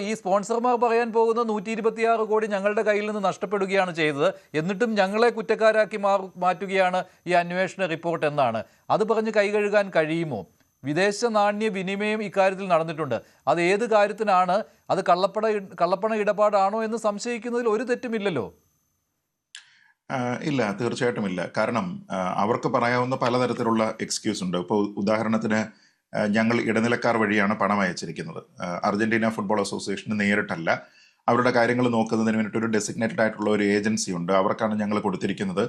ഈ സ്പോൺസർമാർ പറയാൻ പോകുന്ന 126 കോടി ഞങ്ങളുടെ കയ്യിൽ നിന്ന് നഷ്ടപ്പെടുകയാണ് ചെയ്തത്, എന്നിട്ടും ഞങ്ങളെ കുറ്റക്കാരാക്കി മാറ്റുകയാണ് ഈ അന്വേഷണ റിപ്പോർട്ട് എന്നാണ്. അത് പറഞ്ഞ് കൈകഴുകാൻ കഴിയുമോ? വിദേശ നാണ്യ വിനിമയം ഇക്കാര്യത്തിൽ നടന്നിട്ടുണ്ട്. അത് ഏത് കാര്യത്തിനാണ്? അത് കള്ളപ്പണ ഇടപാടാണോ എന്ന് സംശയിക്കുന്നതിൽ ഒരു തെറ്റുമില്ലല്ലോ. ഇല്ല, തീർച്ചയായിട്ടും ഇല്ല. കാരണം അവർക്ക് പറയാവുന്ന പലതരത്തിലുള്ള എക്സ്ക്യൂസ് ഉണ്ട്. ഇപ്പോൾ ഉദാഹരണത്തിന് ഞങ്ങൾ ഇടനിലക്കാർ വഴിയാണ് പണം അയച്ചിരിക്കുന്നത്. അർജന്റീന ഫുട്ബോൾ അസോസിയേഷന് നേരിട്ടല്ല. അവരുടെ കാര്യങ്ങൾ നോക്കുന്നതിന് വേണ്ടിയിട്ട് ഒരു ഡെസിഗ്നേറ്റഡ് ആയിട്ടുള്ള ഒരു ഏജൻസി ഉണ്ട്, അവർക്കാണ് ഞങ്ങൾ കൊടുത്തിരിക്കുന്നത്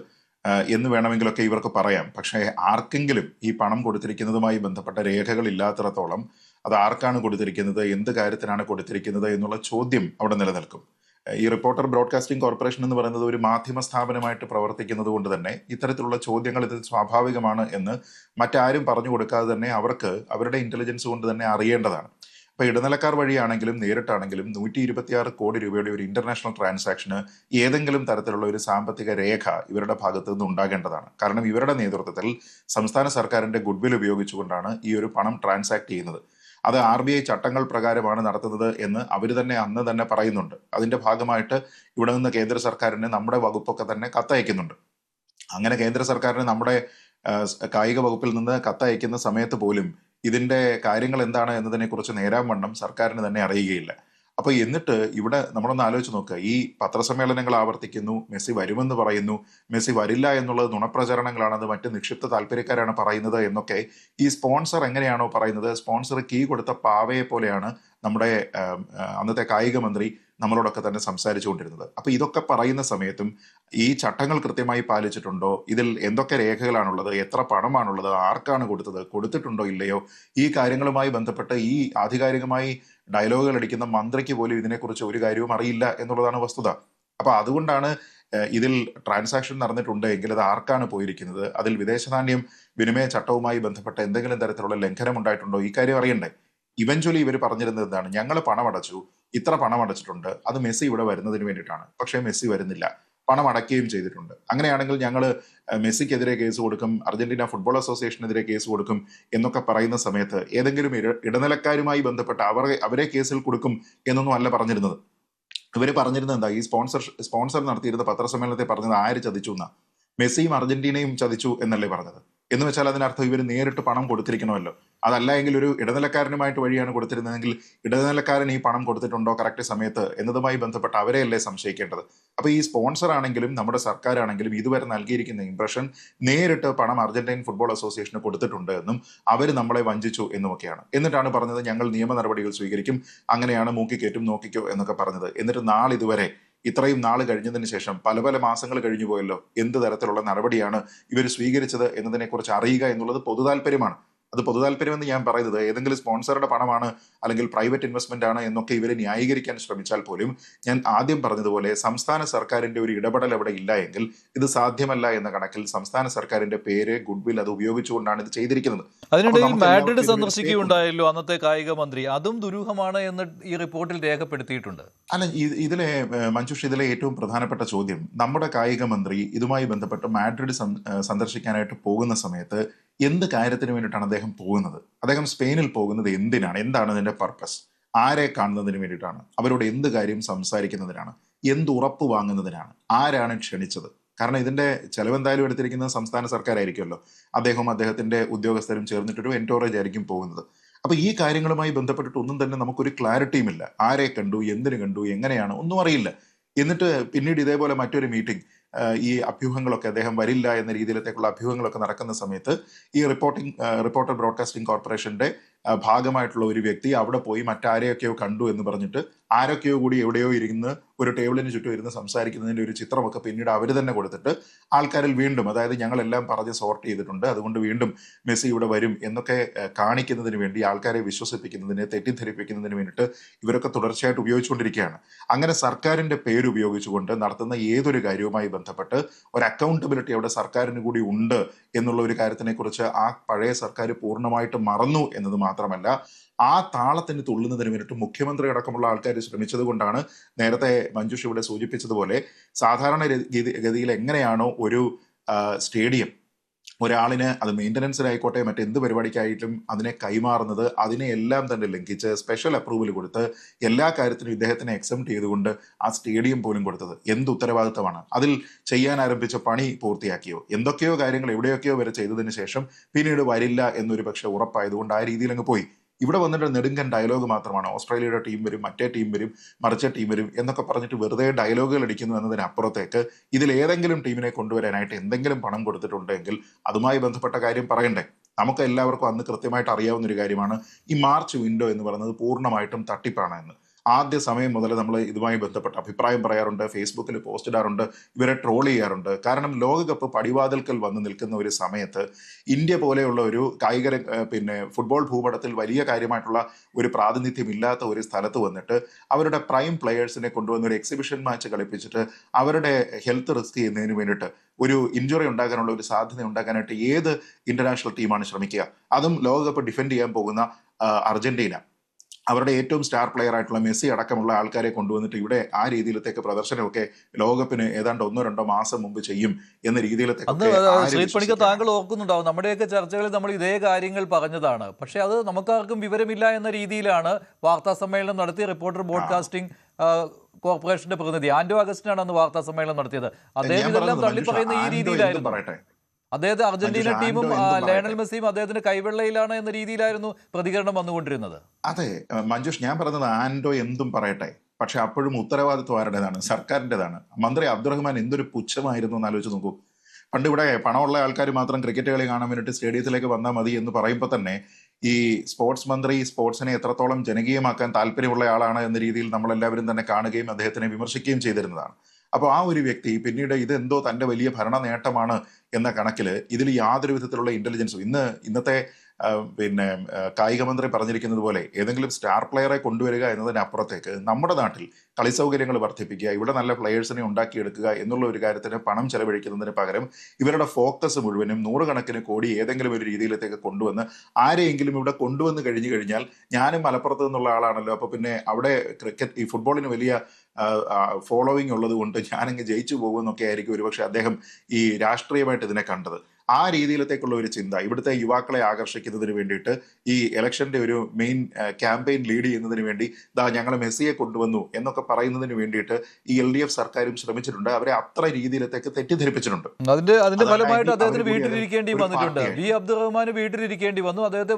എന്ന് വേണമെങ്കിലൊക്കെ ഇവർക്ക് പറയാം. പക്ഷേ ആർക്കെങ്കിലും ഈ പണം കൊടുത്തിരിക്കുന്നതുമായി ബന്ധപ്പെട്ട രേഖകൾ ഇല്ലാത്തിടത്തോളം അത് ആർക്കാണ് കൊടുത്തിരിക്കുന്നത്, എന്ത് കാര്യത്തിനാണ് കൊടുത്തിരിക്കുന്നത് എന്നുള്ള ചോദ്യം അവിടെ നിലനിൽക്കും. ഈ റിപ്പോർട്ടർ ബ്രോഡ്കാസ്റ്റിംഗ് കോർപ്പറേഷൻ എന്ന് പറയുന്നത് ഒരു മാധ്യമ സ്ഥാപനമായിട്ട് പ്രവർത്തിക്കുന്നത് കൊണ്ട് തന്നെ ഇത്തരത്തിലുള്ള ചോദ്യങ്ങൾ ഇതിൽ സ്വാഭാവികമാണ് എന്ന് മറ്റാരും പറഞ്ഞു കൊടുക്കാതെ തന്നെ അവർക്ക് അവരുടെ ഇന്റലിജൻസ് കൊണ്ട് തന്നെ അറിയേണ്ടതാണ്. അപ്പൊ ഇടനിലക്കാർ വഴിയാണെങ്കിലും നേരിട്ടാണെങ്കിലും 126 കോടി രൂപയുടെ ഒരു ഇന്റർനാഷണൽ ട്രാൻസാക്ഷന് ഏതെങ്കിലും തരത്തിലുള്ള ഒരു സാമ്പത്തിക രേഖ ഇവരുടെ ഭാഗത്തു നിന്ന് ഉണ്ടാകേണ്ടതാണ്. കാരണം ഇവരുടെ നേതൃത്വത്തിൽ സംസ്ഥാന സർക്കാരിന്റെ ഗുഡ്വിൽ ഉപയോഗിച്ചുകൊണ്ടാണ് ഈ ഒരു പണം ട്രാൻസാക്ട് ചെയ്യുന്നത്. അത് RBI ചട്ടങ്ങൾ പ്രകാരമാണ് നടത്തുന്നത് എന്ന് അവർ തന്നെ അന്ന് തന്നെ പറയുന്നുണ്ട്. അതിന്റെ ഭാഗമായിട്ട് ഇവിടെ നിന്ന് കേന്ദ്ര സർക്കാരിന് നമ്മുടെ വകുപ്പൊക്കെ തന്നെ കത്തയക്കുന്നുണ്ട്. അങ്ങനെ കേന്ദ്ര സർക്കാരിന് നമ്മുടെ കായിക വകുപ്പിൽ നിന്ന് കത്തയക്കുന്ന സമയത്ത് പോലും ഇതിന്റെ കാര്യങ്ങൾ എന്താണ് എന്നതിനെ കുറിച്ച് നേരാൻ വണ്ണം സർക്കാരിന് തന്നെ അറിയുകയില്ല. അപ്പൊ എന്നിട്ട് ഇവിടെ നമ്മളൊന്ന് ആലോചിച്ച് നോക്കുക. ഈ പത്രസമ്മേളനങ്ങൾ ആവർത്തിക്കുന്നു, മെസ്സി വരുമെന്ന് പറയുന്നു, മെസ്സി വരില്ല എന്നുള്ളത് നുണപ്രചരണങ്ങളാണത്, മറ്റ് നിക്ഷിപ്ത താല്പര്യക്കാരാണ് പറയുന്നത് എന്നൊക്കെ ഈ സ്പോൺസർ എങ്ങനെയാണോ പറയുന്നത്, സ്പോൺസർ കീ കൊടുത്ത പാവയെ പോലെയാണ് നമ്മുടെ അന്നത്തെ കായിക മന്ത്രി നമ്മളോടൊക്കെ തന്നെ സംസാരിച്ചുകൊണ്ടിരുന്നത്. അപ്പൊ ഇതൊക്കെ പറയുന്ന സമയത്തും ഈ ചട്ടങ്ങൾ കൃത്യമായി പാലിച്ചിട്ടുണ്ടോ, ഇതിൽ എന്തൊക്കെ രേഖകളാണുള്ളത്, എത്ര പണമാണുള്ളത്, ആർക്കാണ് കൊടുത്തത്, കൊടുത്തിട്ടുണ്ടോ ഇല്ലയോ, ഈ കാര്യങ്ങളുമായി ബന്ധപ്പെട്ട് ഈ ആധികാരികമായി ഡയലോഗുകൾ അടിക്കുന്ന മന്ത്രിക്ക് പോലും ഇതിനെക്കുറിച്ച് ഒരു കാര്യവും അറിയില്ല എന്നുള്ളതാണ് വസ്തുത. അപ്പൊ അതുകൊണ്ടാണ് ഇതിൽ ട്രാൻസാക്ഷൻ നടന്നിട്ടുണ്ട് എങ്കിൽ അത് ആർക്കാണ് പോയിരിക്കുന്നത്, അതിൽ വിദേശ നാണ്യം വിനിമയ ചട്ടവുമായി ബന്ധപ്പെട്ട എന്തെങ്കിലും തരത്തിലുള്ള ലംഘനം ഉണ്ടായിട്ടുണ്ടോ, ഈ കാര്യം അറിയണ്ടേ. ഇവഞ്ച്വലി ഇവർ പറഞ്ഞിരുന്നത് എന്താണ്, ഞങ്ങൾ പണം അടച്ചു, ഇത്ര പണം അടച്ചിട്ടുണ്ട്, അത് മെസ്സി ഇവിടെ വരുന്നതിന് വേണ്ടിയിട്ടാണ്. പക്ഷേ മെസ്സി വരുന്നില്ല, പണം അടയ്ക്കുകയും ചെയ്തിട്ടുണ്ട്. അങ്ങനെയാണെങ്കിൽ ഞങ്ങൾ മെസ്സിക്കെതിരെ കേസ് കൊടുക്കും, അർജന്റീന ഫുട്ബോൾ അസോസിയേഷനെതിരെ കേസ് കൊടുക്കും എന്നൊക്കെ പറയുന്ന സമയത്ത് ഏതെങ്കിലും ഇടനിലക്കാരുമായി ബന്ധപ്പെട്ട് അവരെ കേസിൽ കൊടുക്കും എന്നൊന്നും അല്ല പറഞ്ഞിരുന്നത്. ഇവര് പറഞ്ഞിരുന്നത് എന്താ, ഈ സ്പോൺസർ നടത്തിയിരുന്ന പത്രസമ്മേളനത്തെ പറഞ്ഞത് ആര് ചതിച്ചു എന്നാ, മെസ്സിയും അർജന്റീനയും ചതിച്ചു എന്നല്ലേ പറഞ്ഞത്. എന്ന് വെച്ചാൽ അതിനർത്ഥം ഇവർ നേരിട്ട് പണം കൊടുത്തിരിക്കണമല്ലോ. അതല്ല എങ്കിൽ ഒരു ഇടനിലക്കാരനുമായിട്ട് വഴിയാണ് കൊടുത്തിരുന്നതെങ്കിൽ ഇടനിലക്കാരൻ ഈ പണം കൊടുത്തിട്ടുണ്ടോ കറക്റ്റ് സമയത്ത് എന്നതുമായി ബന്ധപ്പെട്ട് അവരെയല്ലേ സംശയിക്കേണ്ടത്. അപ്പൊ ഈ സ്പോൺസർ ആണെങ്കിലും നമ്മുടെ സർക്കാരാണെങ്കിലും ഇതുവരെ നൽകിയിരിക്കുന്ന ഇംപ്രഷൻ നേരിട്ട് പണം അർജന്റീൻ ഫുട്ബോൾ അസോസിയേഷന് കൊടുത്തിട്ടുണ്ട് എന്നും അവർ നമ്മളെ വഞ്ചിച്ചു എന്നുമൊക്കെയാണ്. എന്നിട്ടാണ് പറഞ്ഞത് ഞങ്ങൾ നിയമ നടപടികൾ സ്വീകരിക്കും, അങ്ങനെയാണ് മൂക്കിക്കേറ്റും നോക്കിക്കോ എന്നൊക്കെ പറഞ്ഞത്. എന്നിട്ട് നാളിതുവരെ ഇത്രയും നാൾ കഴിഞ്ഞതിന് ശേഷം പല പല മാസങ്ങൾ കഴിഞ്ഞു പോയല്ലോ, എന്ത് തരത്തിലുള്ള നടപടിയാണ് ഇവർ സ്വീകരിച്ചത് എന്നതിനെ കുറിച്ച് അറിയുക എന്നുള്ളത് പൊതുതാൽപര്യമാണ്. അത് പൊതുതാൽപര്യമെന്ന് ഞാൻ പറയുന്നത് ഏതെങ്കിലും സ്പോൺസറുടെ പണമാണ് അല്ലെങ്കിൽ പ്രൈവറ്റ് ഇൻവെസ്റ്റ്മെന്റ് ആണ് എന്നൊക്കെ ഇവരെ ന്യായീകരിക്കാൻ ശ്രമിച്ചാൽ പോലും ഞാൻ ആദ്യം പറഞ്ഞതുപോലെ സംസ്ഥാന സർക്കാരിന്റെ ഒരു ഇടപെടൽ അവിടെ ഇല്ല എങ്കിൽ ഇത് സാധ്യമല്ല എന്ന കണക്കിൽ സംസ്ഥാന സർക്കാരിന്റെ പേര്, ഗുഡ്വിൽ അത് ഉപയോഗിച്ചുകൊണ്ടാണ് ഇത് ചെയ്തിരിക്കുന്നത്. അതിനിടയിൽ മാഡ്രിഡ് സന്ദർശിക്കുകയുണ്ടായല്ലോ അന്നത്തെ കായിക മന്ത്രി, അതും ദുരൂഹമാണ് എന്ന് ഈ റിപ്പോർട്ടിൽ രേഖപ്പെടുത്തിയിട്ടുണ്ട്. അല്ല, ഇതിലെ മഞ്ജുഷ്, ഇതിലെ ഏറ്റവും പ്രധാനപ്പെട്ട ചോദ്യം, നമ്മുടെ കായിക മന്ത്രി ഇതുമായി ബന്ധപ്പെട്ട് മാഡ്രിഡ് സന്ദർശിക്കാനായിട്ട് പോകുന്ന സമയത്ത് എന്ത് കാര്യത്തിന് വേണ്ടിയിട്ടാണ് അദ്ദേഹം പോകുന്നത്? അദ്ദേഹം സ്പെയിനിൽ പോകുന്നത് എന്തിനാണ്? എന്താണ് അതിന്റെ പർപ്പസ്? ആരെ കാണുന്നതിന് വേണ്ടിയിട്ടാണ്? അവരോട് എന്ത് കാര്യം സംസാരിക്കുന്നതിനാണ്? എന്ത് ഉറപ്പ് വാങ്ങുന്നതിനാണ്? ആരാണ് ക്ഷണിച്ചത്? കാരണം ഇതിന്റെ ചെലവെന്തായാലും എടുത്തിരിക്കുന്നത് സംസ്ഥാന സർക്കാരായിരിക്കുമല്ലോ. അദ്ദേഹവും അദ്ദേഹത്തിന്റെ ഉദ്യോഗസ്ഥരും ചേർന്നിട്ടൊരു എൻടോറേജ് ആയിരിക്കും പോകുന്നത്. അപ്പൊ ഈ കാര്യങ്ങളുമായി ബന്ധപ്പെട്ടിട്ട് ഒന്നും തന്നെ നമുക്കൊരു ക്ലാരിറ്റിയും ഇല്ല. ആരെ കണ്ടു, എന്തിനു കണ്ടു, എങ്ങനെയാണ്, ഒന്നും അറിയില്ല. എന്നിട്ട് പിന്നീട് ഇതേപോലെ മറ്റൊരു മീറ്റിംഗ്, ഈ അഭ്യൂഹങ്ങളൊക്കെ അദ്ദേഹം വരില്ല എന്ന രീതിയിലത്തേക്കുള്ള അഭ്യൂഹങ്ങളൊക്കെ നടക്കുന്ന സമയത്ത് ഈ റിപ്പോർട്ടർ ബ്രോഡ്കാസ്റ്റിംഗ് കോർപ്പറേഷന്റെ ഭാഗമായിട്ടുള്ള ഒരു വ്യക്തി അവിടെ പോയി മറ്റാരെയൊക്കെയോ കണ്ടു എന്ന് പറഞ്ഞിട്ട് ആരൊക്കെയോ കൂടി എവിടെയോ ഇരുന്ന് ഒരു ടേബിളിന് ചുറ്റും ഇരുന്ന് സംസാരിക്കുന്നതിന്റെ ഒരു ചിത്രമൊക്കെ പിന്നീട് അവർ തന്നെ കൊടുത്തിട്ട് ആൾക്കാരിൽ വീണ്ടും, അതായത് ഞങ്ങളെല്ലാം പറഞ്ഞ് സോർട്ട് ചെയ്തിട്ടുണ്ട്, അതുകൊണ്ട് വീണ്ടും മെസ്സി ഇവിടെ വരും എന്നൊക്കെ കാണിക്കുന്നതിന് വേണ്ടി, ആൾക്കാരെ വിശ്വസിപ്പിക്കുന്നതിന്, തെറ്റിദ്ധരിപ്പിക്കുന്നതിന് വേണ്ടിയിട്ട് ഇവരൊക്കെ തുടർച്ചയായിട്ട് ഉപയോഗിച്ചുകൊണ്ടിരിക്കുകയാണ്. അങ്ങനെ സർക്കാരിന്റെ പേര് ഉപയോഗിച്ചുകൊണ്ട് നടത്തുന്ന ഏതൊരു കാര്യവുമായി ബന്ധപ്പെട്ട് ഒരു അക്കൗണ്ടബിലിറ്റി അവിടെ സർക്കാരിന് കൂടി ഉണ്ട് എന്നുള്ള ഒരു കാര്യത്തിനെ കുറിച്ച് ആ പഴയ സർക്കാർ പൂർണ്ണമായിട്ട് മറന്നു എന്നത് മാത്രമല്ല, ആ താളത്തിന് തുള്ളുന്നതിന് വേണ്ടിയിട്ട് മുഖ്യമന്ത്രി അടക്കമുള്ള ആൾക്കാർ ശ്രമിച്ചത് കൊണ്ടാണ് നേരത്തെ മഞ്ജുഷ് ഇവിടെ സൂചിപ്പിച്ചതുപോലെ സാധാരണ ഗതിയിൽ എങ്ങനെയാണോ ഒരു സ്റ്റേഡിയം ഒരാളിന് അത് മെയിൻ്റനൻസിനായിക്കോട്ടെ മറ്റെന്ത് പരിപാടിക്കായിട്ടും അതിനെ കൈമാറുന്നത്, അതിനെ എല്ലാം തന്നെ ലംഘിച്ച് സ്പെഷ്യൽ അപ്രൂവൽ കൊടുത്ത് എല്ലാ കാര്യത്തിനും ഇദ്ദേഹത്തിനെ എക്സംപ്റ്റ് ചെയ്തുകൊണ്ട് ആ സ്റ്റേഡിയം പോലും കൊടുത്തത് എന്ത് ഉത്തരവാദിത്തമാണ്? അതിൽ ചെയ്യാൻ ആരംഭിച്ച പണി പൂർത്തിയാക്കിയോ? എന്തൊക്കെയോ കാര്യങ്ങൾ എവിടെയൊക്കെയോ വരെ ചെയ്തതിന് ശേഷം പിന്നീട് വരില്ല എന്നൊരു പക്ഷേ ഉറപ്പായതുകൊണ്ട് ആ രീതിയിൽ അങ്ങ് പോയി. ഇവിടെ വന്നിട്ട് നെടുങ്കൻ ഡയലോഗ് മാത്രമാണ്. ഓസ്ട്രേലിയയുടെ ടീം വരും, മറ്റേ ടീം വരും, മറിച്ച ടീം വരും എന്നൊക്കെ പറഞ്ഞിട്ട് വെറുതെ ഡയലോഗുകൾ അടിക്കുന്നു എന്നതിനപ്പുറത്തേക്ക് ഇതിൽ ഏതെങ്കിലും ടീമിനെ കൊണ്ടുവരാനായിട്ട് എന്തെങ്കിലും പണം കൊടുത്തിട്ടുണ്ടെങ്കിൽ അതുമായി ബന്ധപ്പെട്ട കാര്യം പറയണ്ടേ? നമുക്ക് എല്ലാവർക്കും അന്ന് കൃത്യമായിട്ട് അറിയാവുന്ന ഒരു കാര്യമാണ് ഈ മാർച്ച് വിൻഡോ എന്ന് പറയുന്നത് പൂർണ്ണമായിട്ടും തട്ടിപ്പാണ് എന്ന്. ആദ്യ സമയം മുതൽ നമ്മൾ ഇതുമായി ബന്ധപ്പെട്ട് അഭിപ്രായം പറയാറുണ്ട്, ഫേസ്ബുക്കിൽ പോസ്റ്റ് ഇടാറുണ്ട്, ഇവരെ ട്രോൾ ചെയ്യാറുണ്ട്. കാരണം ലോകകപ്പ് പടിവാതിൽക്കൽ വന്ന് നിൽക്കുന്ന ഒരു സമയത്ത് ഇന്ത്യ പോലെയുള്ള ഒരു ഫുട്ബോൾ ഭൂപടത്തിൽ വലിയ കാര്യമായിട്ടുള്ള ഒരു പ്രാതിനിധ്യം ഇല്ലാത്ത ഒരു സ്ഥലത്ത് വന്നിട്ട് അവരുടെ പ്രൈം പ്ലെയേഴ്സിനെ കൊണ്ടുവന്ന് ഒരു എക്സിബിഷൻ മാച്ച് കളിപ്പിച്ചിട്ട് അവരുടെ ഹെൽത്ത് റിസ്ക് ചെയ്യുന്നതിന് വേണ്ടിയിട്ട് ഒരു ഇഞ്ചുറി ഉണ്ടാക്കാനുള്ള ഒരു സാധ്യത ഉണ്ടാക്കാനായിട്ട് ഏത് ഇന്റർനാഷണൽ ടീമാണ് ശ്രമിക്കുക? അതും ലോകകപ്പ് ഡിഫെൻഡ് ചെയ്യാൻ പോകുന്ന അർജന്റീന അവരുടെ ഏറ്റവും സ്റ്റാർ പ്ലെയർ ആയിട്ടുള്ള മെസ്സി അടക്കമുള്ള ആൾക്കാരെ കൊണ്ടുവന്നിട്ട് ഇവിടെ ആ രീതിയിലത്തേക്ക് പ്രദർശനമൊക്കെ ലോകകപ്പിന് ഏതാണ്ട് 1-2 മാസം മുമ്പ് ചെയ്യും എന്ന രീതിയിലത്തേക്ക് താങ്കൾ ഓർക്കുന്നുണ്ടാവും. നമ്മുടെയൊക്കെ ചർച്ചകളിൽ നമ്മൾ ഇതേ കാര്യങ്ങൾ പറഞ്ഞതാണ്. പക്ഷെ അത് നമുക്കാർക്കും വിവരമില്ല എന്ന രീതിയിലാണ് വാർത്താ സമ്മേളനം നടത്തി റിപ്പോർട്ടർ ബ്രോഡ്കാസ്റ്റിംഗ് കോർപ്പറേഷന്റെ പ്രതിനിധി ആൻഡോ അഗസ്റ്റിനാണ് അന്ന് വാർത്താ സമ്മേളനം നടത്തിയത്. അദ്ദേഹം ഇതെല്ലാം തള്ളിപ്പറയുന്ന ഈ രീതിയിലായിരുന്നു. അദ്ദേഹത്തെ അർജന്റീന ടീമും ലയണൽ മെസ്സിയും അദ്ദേഹത്തിന്റെ കൈവെള്ളയിലാണ് എന്ന രീതിയിലായിരുന്നു പ്രതികരണം വന്നുകൊണ്ടിരുന്നത്. അതെ മഞ്ജുഷ്, ഞാൻ പറഞ്ഞത് ആൻഡോ എന്തും പറയട്ടെ, പക്ഷെ അപ്പോഴും ഉത്തരവാദിത്വം ആരുടേതാണ്? സർക്കാരിൻ്റെതാണ്. മന്ത്രി അബ്ദുറഹ്മാൻ എന്തൊരു പുച്ഛമായിരുന്നു എന്ന് ആലോചിച്ച് നോക്കൂ. പണ്ട് ഇവിടെ പണമുള്ള ആൾക്കാർ മാത്രം ക്രിക്കറ്റ് കളി കാണാൻ വേണ്ടിയിട്ട് സ്റ്റേഡിയത്തിലേക്ക് വന്നാൽ മതി എന്ന് പറയുമ്പോൾ തന്നെ ഈ സ്പോർട്സ് മന്ത്രി സ്പോർട്സിനെ എത്രത്തോളം ജനകീയമാക്കാൻ താല്പര്യമുള്ള ആളാണ് എന്ന രീതിയിൽ നമ്മളെല്ലാവരും തന്നെ കാണുകയും അദ്ദേഹത്തിനെ വിമർശിക്കുകയും ചെയ്തിരുന്നതാണ്. അപ്പോൾ ആ ഒരു വ്യക്തി പിന്നീട് ഇതെന്തോ തൻ്റെ വലിയ ഭരണ നേട്ടമാണ് എന്ന കണക്കിൽ ഇതിൽ യാതൊരു വിധത്തിലുള്ള ഇന്റലിജൻസും ഇന്നത്തെ കായിക മന്ത്രി പറഞ്ഞിരിക്കുന്നത് പോലെ ഏതെങ്കിലും സ്റ്റാർ പ്ലെയറെ കൊണ്ടുവരിക എന്നതിനപ്പുറത്തേക്ക് നമ്മുടെ നാട്ടിൽ കളി സൗകര്യങ്ങൾ വർദ്ധിപ്പിക്കുക, ഇവിടെ നല്ല പ്ലെയേഴ്സിനെ ഉണ്ടാക്കിയെടുക്കുക എന്നുള്ള ഒരു കാര്യത്തിന് പണം ചെലവഴിക്കുന്നതിന് പകരം ഇവരുടെ ഫോക്കസ് മുഴുവനും 100 കണക്കിന് കോടി ഏതെങ്കിലും ഒരു രീതിയിലേക്ക് കൊണ്ടുവന്ന് ആരെയെങ്കിലും ഇവിടെ കൊണ്ടുവന്ന് കഴിഞ്ഞു കഴിഞ്ഞാൽ, ഞാനും മലപ്പുറത്ത് നിന്നുള്ള ആളാണല്ലോ, അപ്പോൾ പിന്നെ അവിടെ ക്രിക്കറ്റ് ഈ ഫുട്ബോളിന് വലിയ ഫോളോവിങ് ഉള്ളത് കൊണ്ട് ഞാനങ്ങ് ജയിച്ചു പോകുമെന്നൊക്കെ ആയിരിക്കും ഒരുപക്ഷെ അദ്ദേഹം ഈ രാഷ്ട്രീയമായിട്ട് ഇതിനെ കണ്ടത്. ആ രീതിയിലത്തേക്കുള്ള ഒരു ചിന്ത ഇവിടുത്തെ യുവാക്കളെ ആകർഷിക്കുന്നതിന് വേണ്ടിയിട്ട് ഈ ഇലക്ഷന്റെ ഒരു മെയിൻ ക്യാമ്പയിൻ ലീഡ് ചെയ്യുന്നതിന് വേണ്ടി ഞങ്ങൾ മെസ്സിയെ കൊണ്ടുവന്നു എന്നൊക്കെ പറയുന്നതിന് വേണ്ടിയിട്ട് ഈ LDF സർക്കാരും ശ്രമിച്ചിട്ടുണ്ട്. അവരെ അത്ര രീതിയിലത്തേക്ക് തെറ്റിദ്ധരിപ്പിച്ചിട്ടുണ്ട്. അതിന്റെ ഫലമായിട്ട് അദ്ദേഹത്തിന് വീട്ടിലിരിക്കേണ്ടി വന്നിട്ടുണ്ട്. വി അബ്ദുറഹ്മാന് വീട്ടിലിരിക്കേണ്ടി വന്നു. അദ്ദേഹത്തെ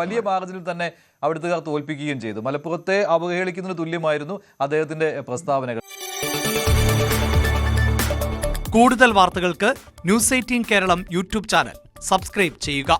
വലിയ മാർജിനിൽ തന്നെ അവിടുത്തുകാർ തോൽപ്പിക്കുകയും ചെയ്തു. മലപ്പുറത്തെ അവഹേളിക്കുന്നതിന് തുല്യമായിരുന്നു അദ്ദേഹത്തിന്റെ പ്രസ്താവനകൾ. കൂടുതൽ വാർത്തകൾക്ക് news 18 Keralam YouTube channel subscribe ചെയ്യുക.